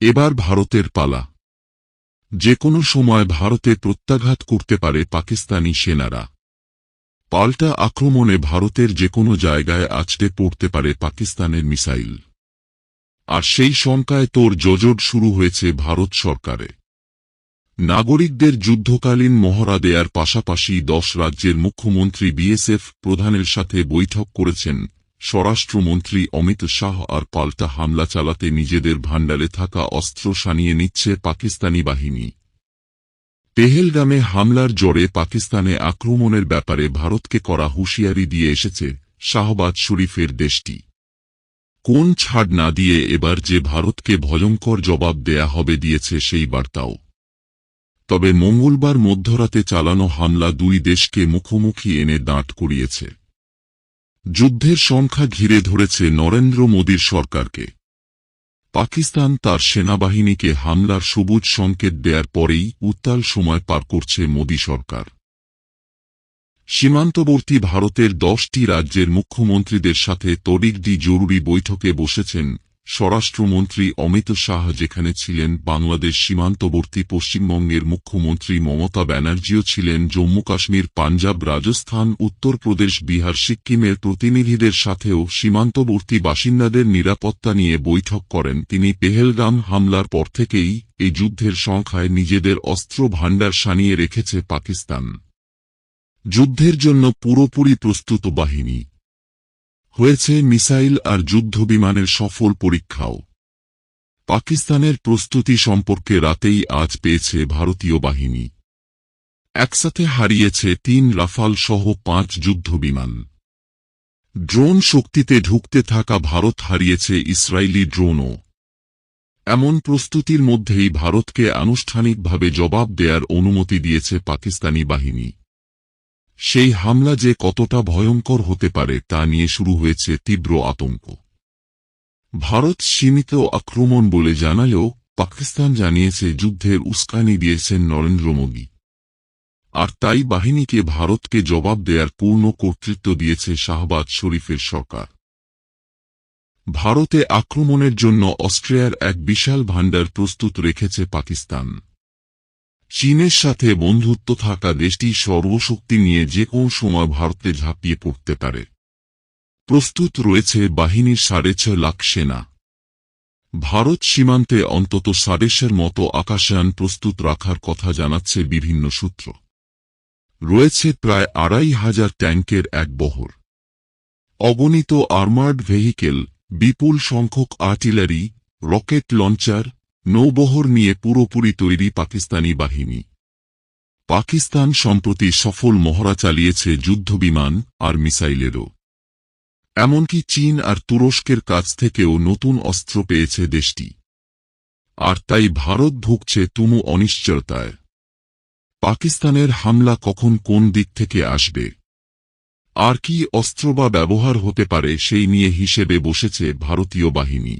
এবার ভারতের পালা। যে কোনো সময় ভারতে প্রত্যাঘাত করতে পারে পাকিস্তানি সেনারা। পাল্টা আক্রমণে ভারতের যে কোনো জায়গায় আছড়ে পড়তে পারে পাকিস্তানের মিসাইল। আর সেই শঙ্কায় তোড়জোড় শুরু হয়েছে ভারত সরকারে। নাগরিকদের যুদ্ধকালীন মহড়া দেয়ার পাশাপাশি 10 রাজ্যের মুখ্যমন্ত্রী বিএসএফ প্রধানের সাথে বৈঠক করেছেন স্বরাষ্ট্রমন্ত্রী অমিত শাহ। আর পাল্টা হামলা চালাতে নিজেদের ভান্ডারে থাকা অস্ত্র সানিয়ে নিচ্ছে পাকিস্তানি বাহিনী। পেহেলগামে হামলার জোরে পাকিস্তানে আক্রমণের ব্যাপারে ভারতকে করা হুঁশিয়ারি দিয়ে এসেছে শাহবাজ শরীফের দেশটি। কোন ছাড় না দিয়ে এবার যে ভারতকে ভয়ঙ্কর জবাব দেয়া হবে দিয়েছে সেই বার্তাও। তবে মঙ্গলবার মধ্যরাতে চালানো হামলা দুই দেশকে মুখোমুখি এনে দাঁড় করিয়েছে। যুদ্ধের সংখ্যা ঘিরে ধরেছে নরেন্দ্র মোদীর সরকারকে। পাকিস্তান তার সেনাবাহিনীকে হামলার সবুজ সংকেত দেয়ার পরেই উত্তাল সময় পার করছে মোদী সরকার। সীমান্তবর্তী ভারতের 10টি রাজ্যের মুখ্যমন্ত্রীদের সাথে তড়িঘড়ি জরুরি বৈঠকে বসেছেন স্বরাষ্ট্রমন্ত্রী অমিত শাহ। যেখানে ছিলেন বাংলাদেশ সীমান্তবর্তী পশ্চিমবঙ্গের মুখ্যমন্ত্রী মমতা ব্যানার্জিও ছিলেন। জম্মু কাশ্মীর, পাঞ্জাব, রাজস্থান, উত্তরপ্রদেশ, বিহার, সিক্কিমের প্রতিনিধিদের সাথেও সীমান্তবর্তী বাসিন্দাদের নিরাপত্তা নিয়ে বৈঠক করেন তিনি। পেহেলগাম হামলার পর থেকেই এই যুদ্ধের সংখ্যায় নিজেদের অস্ত্র ভাণ্ডার সানিয়ে রেখেছে পাকিস্তান। যুদ্ধের জন্য পুরোপুরি প্রস্তুত বাহিনী। হয়েছে মিসাইল আর যুদ্ধবিমানের সফল পরীক্ষাও। পাকিস্তানের প্রস্তুতি সম্পর্কে রাতেই আজ পেয়েছে ভারতীয় বাহিনী। একসাথে হারিয়েছে 3 রাফাল সহ 5 যুদ্ধবিমান। ড্রোন শক্তিতে ঢুকতে থাকা ভারত হারিয়েছে ইসরায়েলি ড্রোনও। এমন প্রস্তুতির মধ্যেই ভারতকে আনুষ্ঠানিকভাবে জবাব দেয়ার অনুমতি দিয়েছে পাকিস্তানি বাহিনী। সেই হামলা যে কতটা ভয়ঙ্কর হতে পারে তা নিয়ে শুরু হয়েছে তীব্র আতঙ্ক। ভারত সীমিত আক্রমণ বলে জানালেও পাকিস্তান জানিয়েছে যুদ্ধের উস্কানি দিয়েছেন নরেন্দ্র মোদী। আর তাই বাহিনীকে ভারতকে জবাব দেয়ার পূর্ণ কর্তৃত্ব দিয়েছে শাহবাজ শরীফের সরকার। ভারতে আক্রমণের জন্য অস্ট্রিয়ার এক বিশাল ভাণ্ডার প্রস্তুত রেখেছে পাকিস্তান। চীনের সাথে বন্ধুত্ব থাকা দেশটি সর্বশক্তি নিয়ে যে কোন সময় ভারতে ঝাঁপিয়ে পড়তে পারে। প্রস্তুত রয়েছে বাহিনীর 6.5 লাখ সেনা। ভারত সীমান্তে অন্তত 6.5 মতো আকাশযান প্রস্তুত রাখার কথা জানাচ্ছে বিভিন্ন সূত্র। রয়েছে প্রায় 2500 ট্যাঙ্কের এক বহর, অগণিত আর্মার্ড ভেহিকেল, বিপুল সংখ্যক আর্টিলারি, রকেট লঞ্চার, নৌবহর নিয়ে পুরোপুরি তৈরি পাকিস্তানি বাহিনী। পাকিস্তান সম্প্রতি সফল মহড়া চালিয়েছে যুদ্ধবিমান আর মিসাইলেরও। এমনকি চীন আর তুরস্কের কাছ থেকেও নতুন অস্ত্র পেয়েছে দেশটি। আর তাই ভারত ভুগছে তুমু অনিশ্চয়তায়। পাকিস্তানের হামলা কখন কোন দিক থেকে আসবে, আর কি অস্ত্র বা ব্যবহার হতে পারে সেই নিয়ে হিসেবে বসেছে ভারতীয় বাহিনী।